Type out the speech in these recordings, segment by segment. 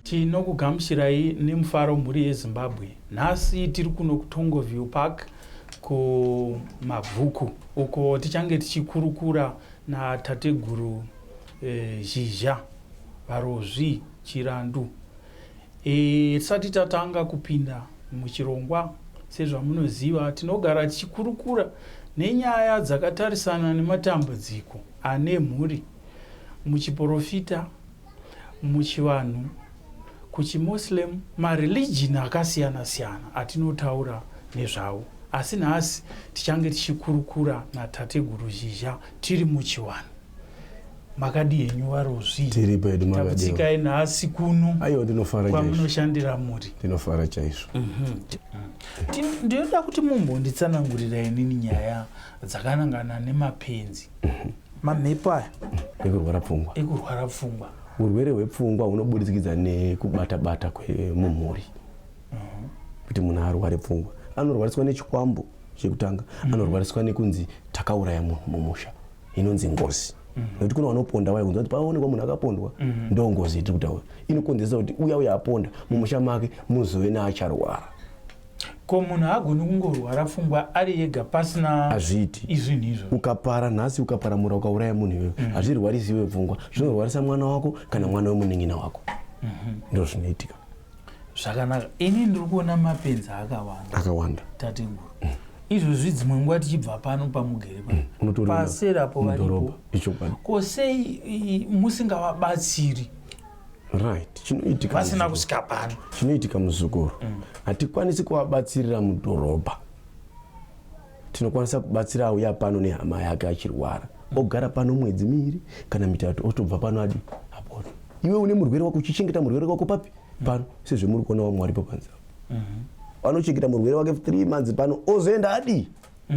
Tinokugamuchirai nemufaro mhuri yeZimbabwe. Nhasi tiri kuno kuTongoview Park kuMabvuku uko tichange tichikurukura natateguru Zhizha Varozvi Chirandu. Tisati tatanga kupinda muchirongwa, sezvamunoziva tinogara tichikurukura nenyaya dzakatarisana nematambudziko ane mhuri muchiprofita, muchivanhu, kuchimuslim, mareligion akasiyana siyana atinotaura nezvawo. Asi nhasi tichange tichikurukura natateguru Zhizha tiri muchivanhu. Makadi yenyu Varozvi tiri pedu takutsikai nhasi kuno kwamunoshandira muri. Tinofara chaizvo. Ndinoda kuti mumbonditsanangurira inini nyaya dzakanangana nemapenzi, mamhepo aya ekurwara pfungwa. Urwere hwepfungwa hunobudikidza nekubata-bata kwemumhuri. Kuti munhu arware pfungwa anorwariswa nechikwambo chekutanga, anorwariswa nekunzi takauraya munhu mumusha, inonzi ngozi. Nekuti kuna vanoponda vaibvunza kuti paonekwa munhu akapondwa ndo ngozi iri kutaura. Inokonzeresa kuti uya aponda mumusha make muzove neacharwara. Ko munhu agoni kungorwara pfungwa ari yega pasina azviti izvinhu izvo. Ukapara nhasi ukaparamura ukauraya munhu iwewe, hazvirwarisi iwe pfungwa, zvinorwarisa mwana wako kana mwana wemuning'ina wako. Ndo zvinoitika. Zvakanaka. Ini ndiri kuona mapenzi akawanda tateguru. Izvozvi dzimwe nguva tichibva pano pamugere pano paserapo varipo, ko sei musingavabatsiri? Right, chinoitika vasina kusvika pano. Chinoitika muzukuru, hatikwanisi kuvabatsirira mudhorobha. Tinokwanisa kubatsira auya pano nehama yake achirwara, ogara pano mwedzi miviri kana mitatu otobva pano adi apona. Iwe une murwere wako uchichengeta murwere wako papi? Pano, sezvo muri kuona vamwe varipo panzvimbo. Vanochengeta murwere wake 3 months pano ozoenda adi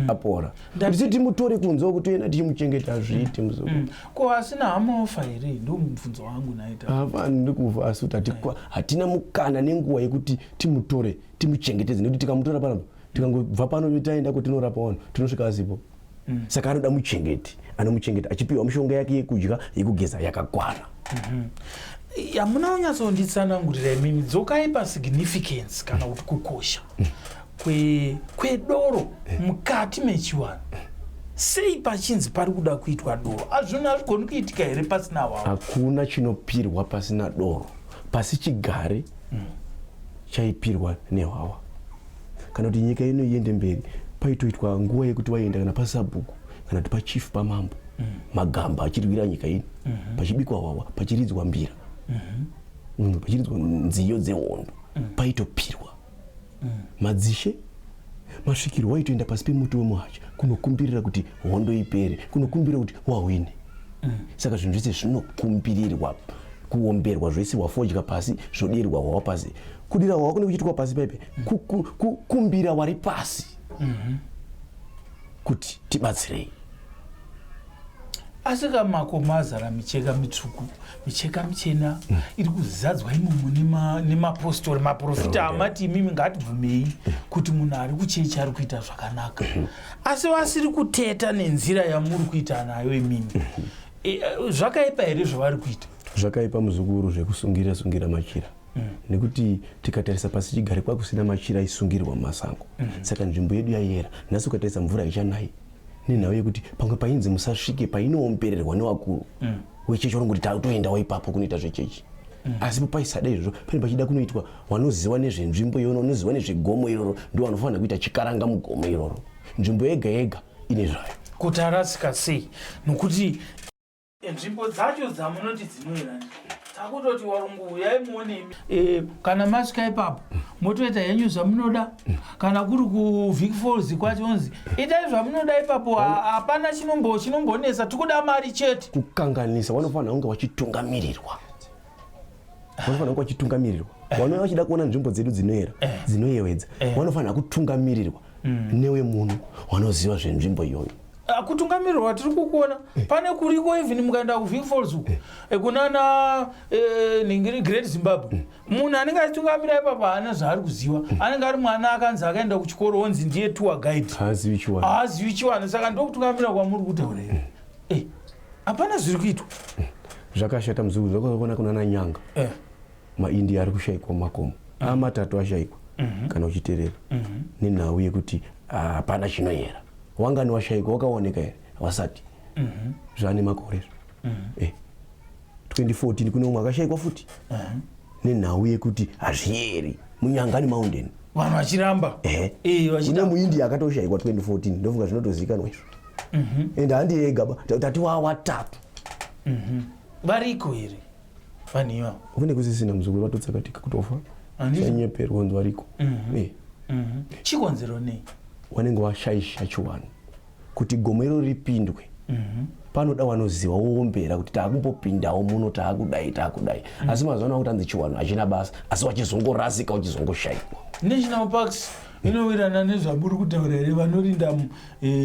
apora. Ndisiti mutore kunzo kuti ena tichimuchengeta zviti muzukuru. Ko asina hama ofa here? Ndo mubvunzo wangu naita. Hapana, ndikufa asi kuti hatina mukana nenguva yekuti timutore timuchengetedze, nekuti tikamutora pano tikangobva pano taenda kutinorapa vanhu tinosvika asipo. Saka anoda muchengeti, anomuchengeta achipiwa mishonga yake yekudya yekugeza yakakwana. Yamuna unyatsonditsanangurira imimi dzokai pasignificance kana kuti kukosha kwedoro mukati mechiwanhu. Sei pachinzi pari kuda kuitwa doro? Azvona azvigoni kuitika here pasina wavo? Hakuna chinopirwa pasina doro. Pasi chigare chaipirwa nehwawa. Kana kuti nyika ino iende mberi, paitoitwa nguva yekuti waenda kana pasabhuku kana kuti pachifu pamambo, magamba achirwira nyika ino, pachibikwa hwawa, pachiridzwa mbira, pachiridzwa nziyo dzehondo, paitopirwa. Madzishe masvikirwa waitoenda pasi pemuti wemuhacha kunokumbirira kuti hondo ipere, kunokumbirira kuti wahwine. Saka zvinhu zvese zvinokumbirirwa, kuomberwa zvoisirwa fodya pasi, zvodirwa hwawa pasi. Kudira hwawa kune kuchiitwa pasi paipe, kukumbira wari pasi kuti tibatsirei. Asi makomo azara micheka mitsvuku, micheka michena iri kuzadzwa imomo nemapostori, maprofita amati imimi ngatibvumei kuti munhu ari kuchechi ari kuita zvakanaka. Asi vasiri kuteta nenzira yamuri kuita nayo imimi. Zvakaipa here zvavari kuita? Zvakaipa muzukuru zvekusungira machira. Nekuti tikatarisa pasi chigare kwakusina machira aisungirirwa mumasango. Saka nzvimbo yedu yayera. Nhasi ukatarisa mvura ichanai nenhau yekuti pamwe painzi musasvike painoombererwa nevakuru wechechi vanongoti toendawo ipapo kunoita zvechechi. Asi paisada izvozvo pane pachida kunoitwa vanoziva nezvenzvimbo iyono, vanoziva nezvegomo iroro, ndo vanofanira kuita chikaranga mugomo iroro. Nzvimbo yega yega ine zvayo. Kuti arasika sei? Nokuti nzvimbo dzacho dzamunoti dzinoerani takutoti warungu uyai muone kana masvika ipapo motoita henyu zvamunoda, kana kuri kuVic Falls kwachonzi itai zvamunoda ipapo, hapana chinombonesa, tikuda mari chete. Kukanganisa, vanofanira kunge vachitungamirirwa. Vanova vachida kuona nzvimbo dzedu dzinoera, dzinoyewedza, vanofanira kutungamirirwa newe munhu vanoziva zvenzvimbo iyoyo. Kutungamirirwa tiri kukuona pane kuriko even mukaenda kuVic Falls uko kunana Great Zimbabwe, munhu anenge achitungamira ipapo haana zvaari kuziva, anenge ari mwana akanzi akaenda kuchikoro onzi ndiye tour guide, haazivi chiwana. Saka ndokutungamira kwamuri kutaura here. Hapana zviri kuitwa. Zvakashata muzukuru, zvakaona kunana nyanga. maindia ari kushayikwa makomo amatatu ashayikwa kana uchiterera nenhau yekuti hapana chinoyera. Wangani washayikwa wakaoneka here wasati zvane makore 2014 kune umwe akashayikwa futi nenhau yekuti hazviyeri munyangani mountain vanhu vachiramba kune muindia akatoshayikwa 2014 ndofunga zvinotozivikanwa izvo ende handi yegaba tati watatu variko here vanhu ivavo kune kusisina muzukuru vatotsakatika kutofa chanyeperwa kunzi variko chikonzero nei wanenge washayisha chiwanu kuti gomero ripindwe panoda wanoziva woombera kuti taakumbopindawo muno taakudai asi mazuva ano kuti anzi chiwanu hachina basa asi wachizongorasika uchizongoshayikwa. National parks inowirirana nezvamuri kutaura here vanorinda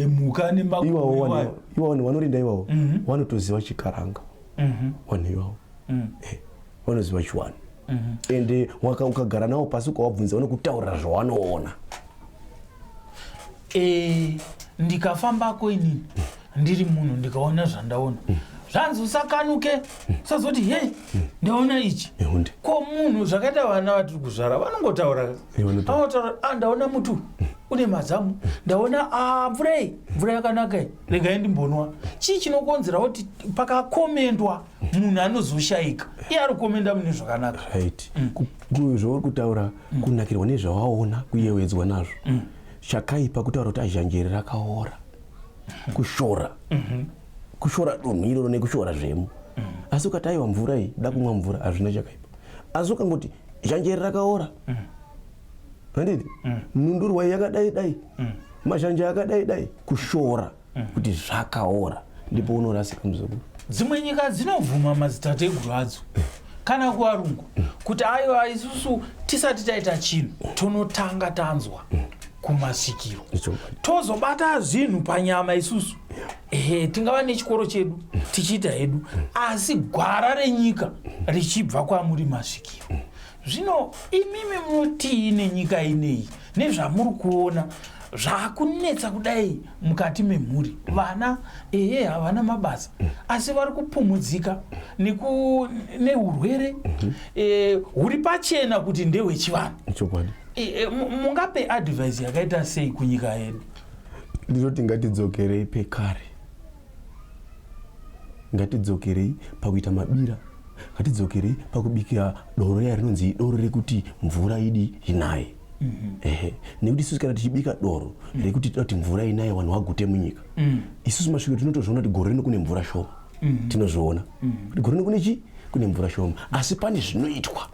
mhuka nemakomo iwavo vanorinda ivavo vanotoziva chikaranga vanhu ivavo vanoziva chiwanu ende ukagara navo pasi ukavabvunza vanokutaurira zvawanoona. Ndikafambako inini ndiri munhu ndikaona zvandaona zvanzi usakanuke usazoti hei ndaona ichi ko munhu zvakaita vana vatiri kuzvara vanongotaura ndaona mutu une mazamu ndaona mvura yakanaka regai ndimbonwa. Chii chinokonzera kuti pakakomendwa munhu anozoshayika iye ari kukomenda mune zvakanaka zvauri kutaura kunakirwa nezvawaona kuyewedzwa nazvo chakaipa kutaura kuti azhanjeri rakaora kushora dunhu iroro nekushora zvemo asi ukati aiwa mvura iyi da kumwa mvura hazvina chakaipa asi ukangoti zhanjeri rakaora handiti nhundurwa yakadai mazhanja akadai kushora kuti zvakaora ndipo unorasika muzukuru. Dzimwe nyika dzinovhuma madzitateguru adzo kana kuvarungu kuti aiwa isusu tisati taita chinhu tonotanga tanzwa kumasvikiro tozobata zvinhu panyama isusu tingava nechikoro chedu tichiita hedu asi gwara renyika richibva kwamuri masvikiro. Zvino imimi munotii nenyika ineyi nezvamuri kuona zvakunetsa kudai mukati memhuri vana havana mabasa asi vari kupumudzika neurwere huri pachena kuti ndehwechivanhu. Mungape advice yakaita sei kunyika yedu? Ndinoti ngatidzokerei pekare, ngatidzokerei pakuita mabira, ngatidzokerei pakubikira doro rinonzi doro rekuti mvura idi inaye. Nekuti isusu kana tichibika doro rekuti kuti mvura inaye vanhu vagute munyika isusu masvikiro tinotozviona kuti gore rino kune mvura shoma tinozviona kuti gore rino kune chi kune mvura shoma asi pane zvinoitwa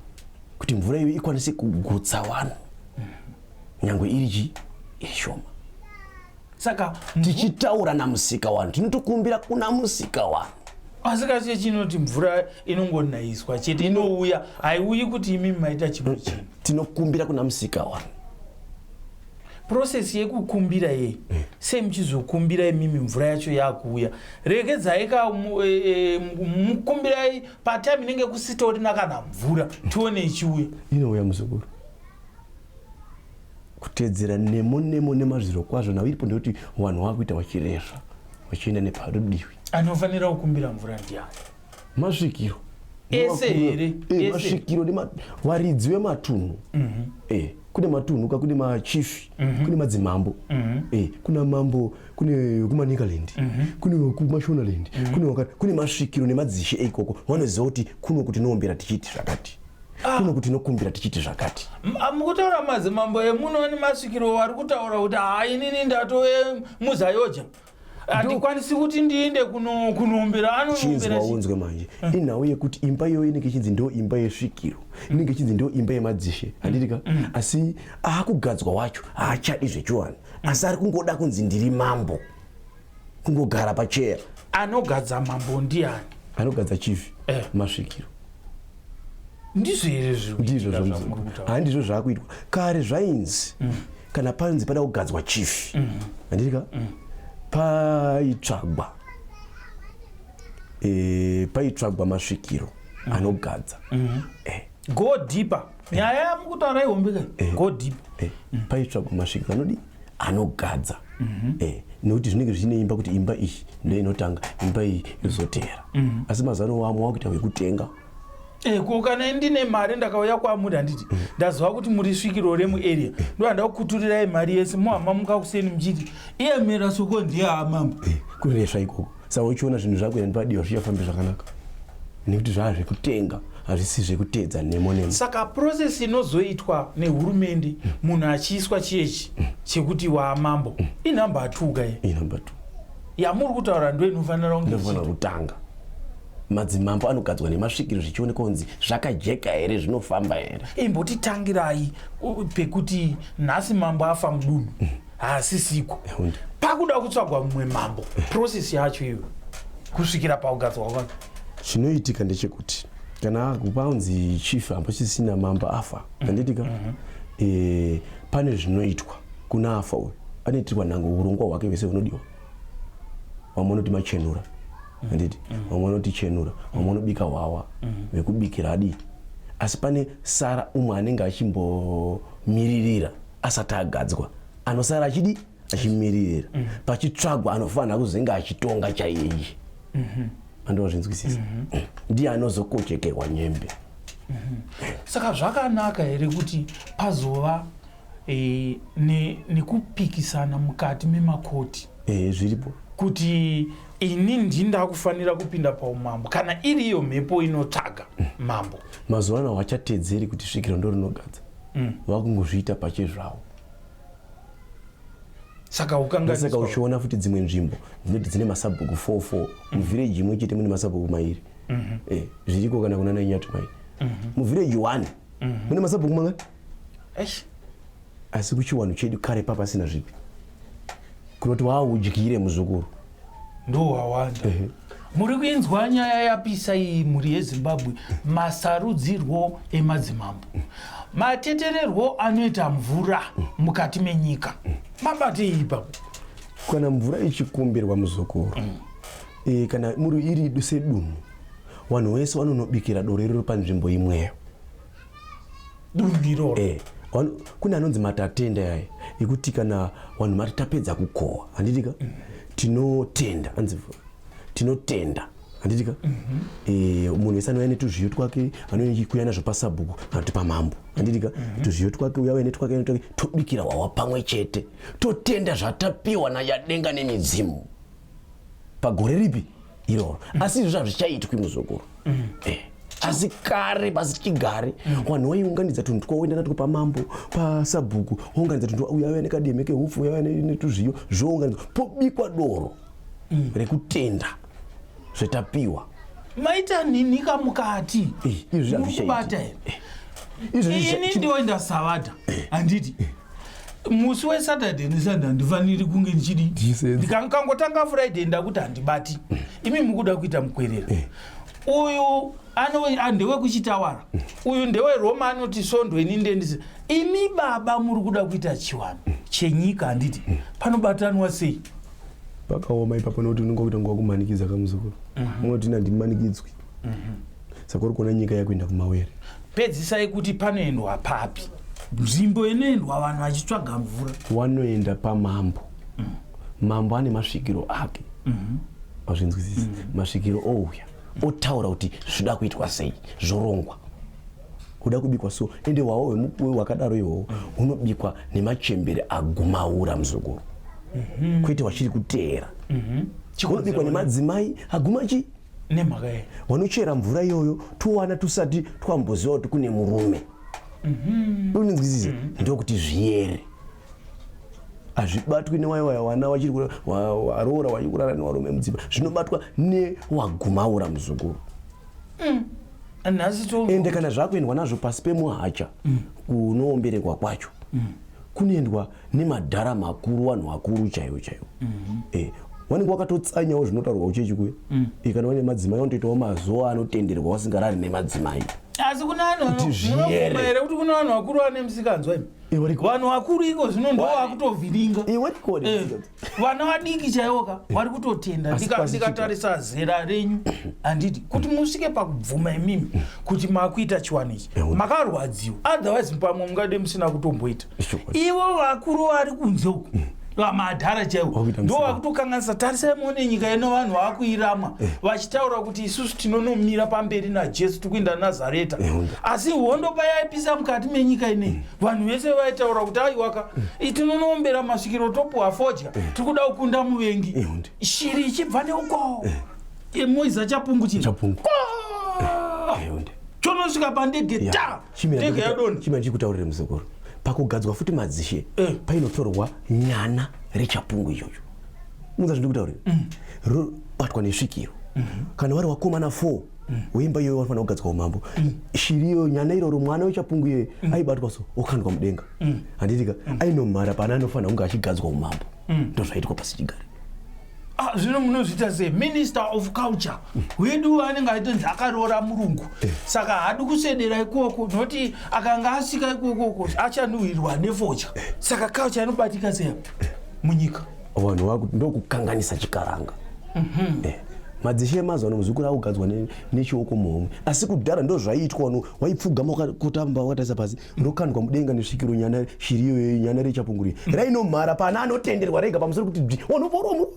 kuti mvura iyo ikwanise kugutsa vanhu nyangwe iri chi shoma. Saka tichitaura namusika wanhu tinotokumbira kuna musika wanhu asi kache chinoti mvura inongonaiswa chete inouya haiuyi kuti imimi maita chino chino tinokumbira kuna musika wanhu. Process yekukumbira yei sei muchizokumbira imimi mvura yacho yakuuya regedzaika mukumbirai patime inenge kusitorina kana mvura tione ichiuya inouya muzukuru kutedzera nemo nemazviro kwazvo nawo iripo ndekuti vanhu vakuita vachirezva vachienda neparudivi. Anofanira kukumbira mvura ndiani? Masvikiro ese here masvikiro varidzi vematunhu kune matunhu kune machifi kune madzimambo kuna mambo kune kumanikaland kune kumashonaland kune masvikiro nemadzishe ikoko vanoziva kuti kuno kuti noombera tichiti zvakati kuno kuti nokumbira tichiti zvakati. Mukutaura madzimambo emuno nemasvikiro vari kutaura kuti inini ndatove muzayoja hatikwanisi kuti ndiende kunombera anombera waunzwe manje inhau yekuti imba iyoyo inenge ichinzi ndo imba yesvikiro inenge ichinzi ndo imba yemadzishe handitika asi akugadzwa wacho haachadi zvechiwanhu asi ari kungoda kunzi ndiri mambo kungogara pacheya. Anogadza mambo ndiani? Anogadza chief masvikiro ndizvo here ndizvo handizvo zvaakuitwa kare zvainzi kana panzi pada kugadzwa chief handitika paitsvagwa masvikiro anogadza go deeper nyaya yamukutaura ihombeka go deeper paitsvagwa masvikiro anodi anogadza nekuti zvinenge zvichine imba kuti imba iyi ndo inotanga imba iyi yozotera asi mazano wamwe wakuita wekutenga ko kana ndine mari ndakauya kwamuri handiti ndaziva kuti muri svikiro remuarea ndohanda kukuturirai mari yese muhamba mukakuseni muchiti iyemera soko ndiye hamambo kuresva ikoko saka uchiona zvinhu zvako nepadiwa zvichafambe zvakanaka nekuti zvava zvekutenga hazvisi zvekuteedza nemo saka process inozoitwa nehurumende munhu achiiswa chiechi chekuti waamambo inhamba 2 ka inhamba 2 yamuri kutaura ndo inofanira kunge kutanga madzimambo anogadzwa nemasvikiro zvichioneka kunzi zvakajeka here zvinofamba here imbotitangirai pekuti nhasi mambo afa mudunhu haasisiko pakuda kutsvagwa mumwe mambo process yacho iyo kusvikira pakugadzwa kwake chinoitika ndechekuti kana kupanzi chief ambo chisina mambo afa handitika pane zvinoitwa kuna afa uyu anoitirwa nhango urongwa hwake wese hunodiwa wamwe unoti machenura handiti wamwe unoti chenura wamwe unobika hwawa wekubikira adii asi pane sara umwe anenge achimbomiririra asati agadzwa anosara achidi achimiririra pachitsvagwa anofanira kuzenga achitonga chaiyeyi andozvinzwisisa ndiye anozokochekerwa nyembe saka zvakanaka here kuti pazova nekupikisana mukati memakoti zviripo kuti ini ndindakufanira kupinda paumambo kana iriyo mhepo inotsvaga mambo mazuva ano hawachatedzeri kuti svikiro ndo rinogadza vakungozviita pachezvavo saka uchiona futi dzimwe nzvimbo dzinoti dzine masabhuku 44 muvhireji imwe chete mune masabhuku mairi zviriko kana kunana inyatu mairi muvhireji 1 mune masabhuku mangani asi kuchiwanhu chedu kare papasina zvipi kunoti waudyire muzukuru ndo wawanda muri kuinzwa nyaya yapisa iyi mhuri yezimbabwe masarudzirwo emadzimambo matetererwo anoita mvura mukati menyika mabate ipapo kana mvura ichikumbirwa muzukuru kana muri iri sedunhu vanhu vese vanonobikira doro iroro panzvimbo imweyo dunhu iroro kune anonzi matatenda yaya ekuti kana vanhu mati tapedza kukohwa handitika tinotenda tinotenda handitika munhu wese anouya netuzviyo twake anokuya nazvo pasabhuku anoti pamambo handitika tuzviyo twake uya uya netwake tobikira hwawa pamwe chete totenda zvatapiwa nayadenga nemidzimu pagore ripi iroro asi izvo zvazvichaitwi muzukuru asi kare pasi chigare vanhu vaiunganidza tunhu twaoenda natwo pamambo pasabhuku waunganidza tunhu uya uya nekademe kehupfu uya uya netuzviyo zvounganidzwa pobikwa doro rekutenda zvetapiwa maita nhinika mukati mukubata ini ndioenda savata handiti musi wesaturday nesunday handifaniri kunge ndichidi ndikangotanga friday ndakuti handibati imi mukuda kuita mukwerera uyu ndewe kuchitawara uyu ndewe roma anoti sondo ini ndendisi imi baba muri kuda kuita chiwano chenyika handiti panobatanwa sei pakaoma ipapo nokuti unonga kuita nguva kumanikidza kamuzukuru unoti nandimanikidzwi saka uri kuona nyika yakuenda kumawere pedzisai kuti panoendwa papi nzvimbo inoendwa vanhu vachitsvaga mvura wanoenda pamambo mambo ane masvikiro ake wazvinzwisisa masvikiro ouya otaura kuti zvoda kuitwa sei zvorongwa kuda kubikwa so ende hwawo hwemukuwe hwakadaro ihwohwo hunobikwa nemachembere agumaura muzukuru kwete wachiri kuteera hunobikwa nemadzimai aguma chi nemhaka wanochera mvura iyoyo towana tusati twamboziva kuti kune murume uninzwisisa ndokuti zviyere hazvibatwi newaiwaya wana wachiri waroora wachiri kurara nevarume mudzimba zvinobatwa newagumaura muzukuru ende kana zvakuendwa nazvo pasi pemuhacha kunoomberekwa kwacho kunoendwa nemadhara makuru vanhu vakuru chaivo chaivo wanenge wakatotsanyawo zvinotaurwa uchechi kuya kana wane madzimai wanotoitawo mazuva anotenderwa wasingarari nemadzimai asi kuna vanhu here kuti kuna vanhu vakuru vane musikanzwa vanhu vakuru iko zvino ndo vakutovhiringa vana vadiki chaivoka vari kutotenda ndikatarisa zera renyu handiti kuti musvike pakubvuma imimi kuti makuita chiwanichi makarwadziwa otherwise pamwe mungade musina kutomboita ivo vakuru vari kunze uku madhara chaiwo ndo wakutokanganisa. Tarisai muone nyika ino vanhu vakuiramwa vachitaura kuti isusu tinonomira pamberi najesu tikuenda nazareta, asi hondo payaipisa mukati menyika inei vanhu vese vaitaura kuti aiwaka tinonombera masvikiro topuwa fodya tirikuda kukunda muvengi. Shiri ichibva neuko moiza chapungu chonosvika pandege ndege yadoni. chimene chikutaurire muzukuru pakugadzwa futi madzishe painotorwa nyana rechapungu ichocho. Munza zvindikutaurire robatwa nesvikiro kana vari wakomana 4 weimba iyoyo vanofana kugadzwa umambo. Shiriyo nyana iroro mwana wechapungu iye aibatwa so okandwa mudenga handitika ainomhara pana anofana kunge achigadzwa umambo. Ndozvaitwa pasi chigare. Zvino munozviita sei minister of culture wedu anenge aitonzi akaroora murungu, saka hadi kusedera ikoko noti akanga asvika ikokoko achanuhwirwa nefodya, saka culture inobatika sei munyika. Vanhu ndokukanganisa chikaranga. Madzishe emazuva muzukuru akugadzwa nechioko muhomwe, asi kudhara ndo zvaiitwa. Waipfugama wakatamba wakatarisa pasi ndokandwa mudenga nesvikiro nyana shiriyo nyana rechapunguri rainomhara pana anotenderwa rega pamusoro kuti wanoporomu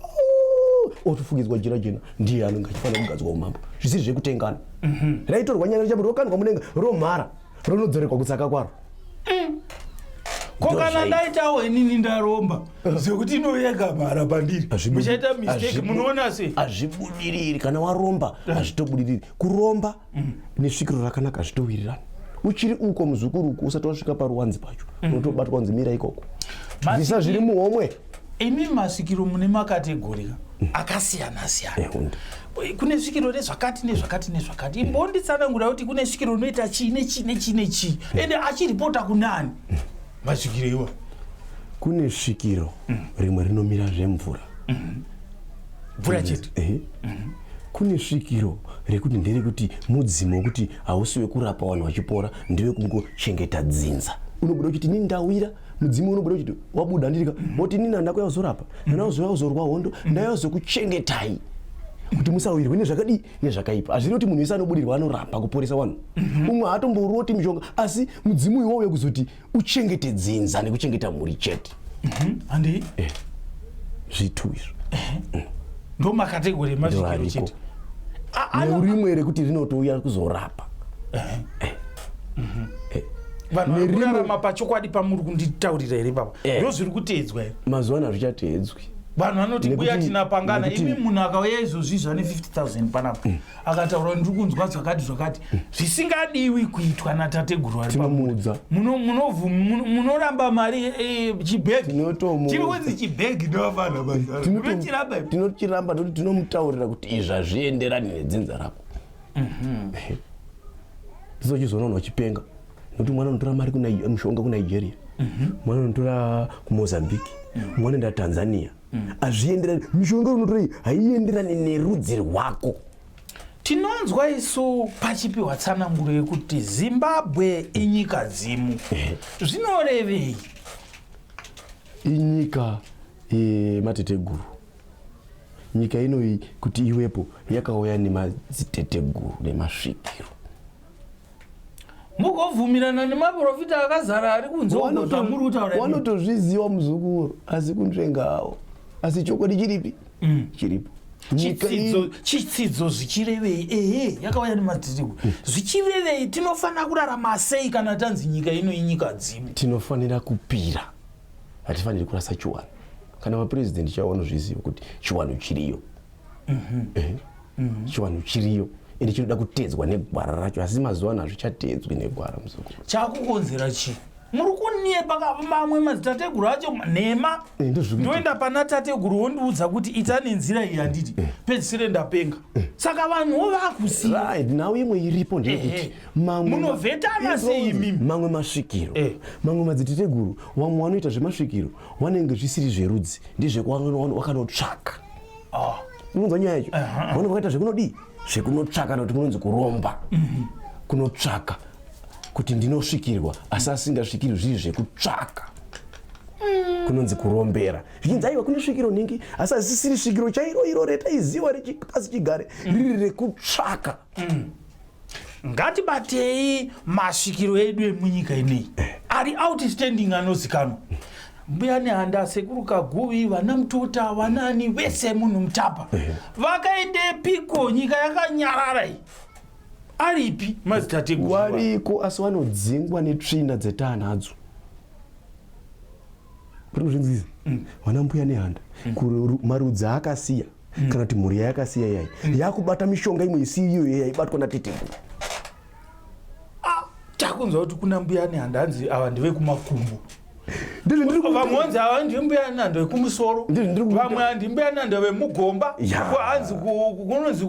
otofugidzwa jira jena ndiye anenge achifanira kugadzwa umambo. Zvisiri zvekutengana. Raitorwa nyana rechapunguri rokandwa mudenga romhara ronodzorerwa kutsaka kwaro. Kokana ndaitawo inini ndaromba zvekuti inoyega mhara pandiri muchaita mistake. Munoona sei hazvibudiriri kana waromba hazvitobudiriri. Kuromba nesvikiro rakanaka hazvitowirirani. Uchiri uko muzukuru uko usati wasvika paruwanzi pacho unotobatwa kunzi mira ikoko zvisa zviri muhomwe. Imi masvikiro mune makategori akasiyana siyana. Kune svikiro rezvakati nezvakati nezvakati. Imbonditsanangura kuti kune svikiro rinoita chii nechii ende achiripota kunani masvikiro iwa. Kune svikiro rimwe rinomira zvemvura mvura chete. Kune svikiro rekuti nderekuti mudzimu wekuti hausi wekurapa vanhu vachipora, ndiwe kungochengeta dzinza. Unobuda kuti nini ndawira mudzimu unobuda kuti wabuda ndirika woti nini handakauya kuzorapa ndakuzorwa hondo ndauya kuzokuchengetai kuti musawirwe nezvakadi nezvakaipa. Hazviri kuti munhu wese anobudirwa anorapa kuporesa vanhu. Umwe haatomboroti mishonga asi mudzimu iwowe kuzoti uchengete dzinza nekuchengeta mhuri chete. Handi zvitu izvo ndo makategori masvikiro chete. Nerimwe rekuti rinotouya kuzorapa. Vanhu vararama pachokwadi pamuri kunditaurira here baba ndo zviri kuteedzwa here mazuva ano hazvichateedzwi. Vanhu vanoti buya tinapangana imi munhu akauya izvozvizva ne50,000 panapa akataura ndiri kunzwa zvakati zvisingadiwi kuitwa natateguru ari pamuudza munoramba mari chibhegi chiri kunzi chibhegi ndovana tinochiramba nokuti tinomutaurira kuti izvi hazvienderani nedzinza rako. Tizochizoona vachipenga nokuti mwana unotora mari mushonga kuNigeria, mwana unotora kuMozambique, mwana unoenda Tanzania. Hazvienderani. Mishonga unotora haienderani nerudzi rwako. Tinonzwa isu pachipiwa tsananguro yekuti Zimbabwe inyika dzimu. Zvinorevei? Inyika yemadziteteguru. Nyika ino kuti iwepo yakauya nemadziteteguru nemasvikiro. Mugovhumirana nemaprofita akazara ari kunze muri kutaura. Wanotozviziva muzukuru asi kunzvengawo. Asi chokwadi chiripi? Chiripo. Chitsidzo zvichirevei? Yakauya nemadziteteguru. Zvichirevei? Tinofanira kurarama sei kana tanzi nyika ino inyika dzimu? Tinofanira kupira. Hatifaniri kurasa chiwano. Kana mapresident chavo vanozviziva kuti chiwano chiriyo. Chiwano chiriyo. Ende chinoda kutedzwa negwara racho asi mazuva ano hazvichateedzwi negwara muzukuru. Chakukonzera chii? Muri kunepa mamwe madzitateguru acho nhema. Ndoenda pana tateguru wondiudza kuti ita nenzira iyi handiti pedzisire ndapenga. Saka vanhuwo vakuziva. Nawo imwe iripo ndekuti munovhetana sei imimi? Mamwe masvikiro, mamwe madzitateguru vamwe vanoita zvemasvikiro vanenge zvisiri zverudzi ndezvewakanotsvaka. Unonzwa nyaya yacho? Vanhu vakaita zvekunodii? Zvekunotsvaka kuti kunonzi kuromba. Kunotsvaka kuti ndinosvikirwa asi asingasvikirwi zviri zvekutsvaka. Kunonzi kurombera. Zvichinzi aiwa kune svikiro ningi asi asisiri svikiro chairo iro retaiziva rechipasi chigare riri rekutsvaka. Ngatibatei masvikiro edu emunyika inei ari outstanding anozikanwa. mbuya nehanda, sekuru Kaguvi, vana Mutota, vanani vese munhu Mutapa vakaendepiko? Nyika yakanyarara iyi. Aripi madzitateguru? Wariko asi vanodzingwa netsvina dzetanadzo. Uri kuzvinzisa? Vana mbuya nehanda marudzi akasiya kana kuti mhuri yakasiya yai yakubata mishonga imwe isiyo yaibatwa nateteguru. Takunzwa kuti kuna mbuya nehanda hanzi ava ndevekumakumbo, vamwe vanzi ava ndimbuya nehanda vekumusoro, vamwe handi mbuya nehanda vemugomba, hanzi kunonzi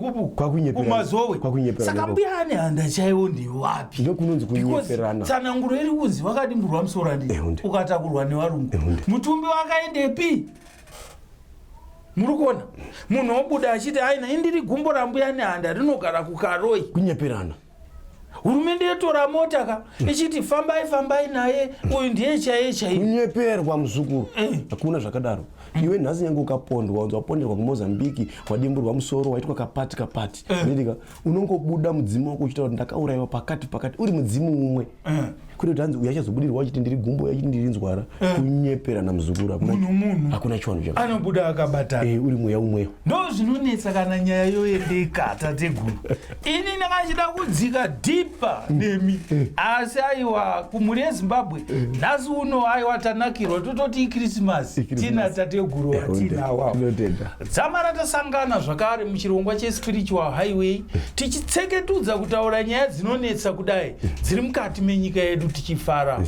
kumazowe. Saka mbuya nehanda chaivo ndewapi? Ndokunonzi kunyeperana. Tsananguro iri kunzi vakadimburwa musoro handi ukatakurwa nevarungu. Mutumbi wakaendepi? Muri kuona munhu obuda achiti aina indiri gumbo rambuya nehanda rinogara kukaroi. Kunyeperana. Hurumende yotora mota ka ichiti fambai naye, uyu ndiye chaiye. Kunyeperwa muzukuru. Hakuna zvakadaro. Iwe nhasi nyange ukapondwa, wanzi waponderwa kuMozambique, wadimburwa musoro, waitwa kapati. Ndika unongobuda mudzimu wako uchitaura kuti ndakaurayiwa pakati uri mudzimu umwe. Kuri kuti hanzi uyu achazobudirwa achiti ndiri gumbo, achiti ndiri nzwara. Kunyeperana muzukuru. Hakuna chivanhu chako. Anobuda akabatana. Uri mweya umweyo. Ndo zvinonetsa kana nyaya yoendeka tateguru. Ini ndakachida kudzika dhipa nemi. Asi aiwa kumhuri yeZimbabwe nhasi uno aiwa tanakirwa tototi iKrisimasi. Tina tateguru watina wawo. Dzamara tasangana zvakare muchirongwa cheSpiritual Highway tichitseketudza kutaura nyaya dzinonetsa kudai dziri mukati menyika yedu tichifara.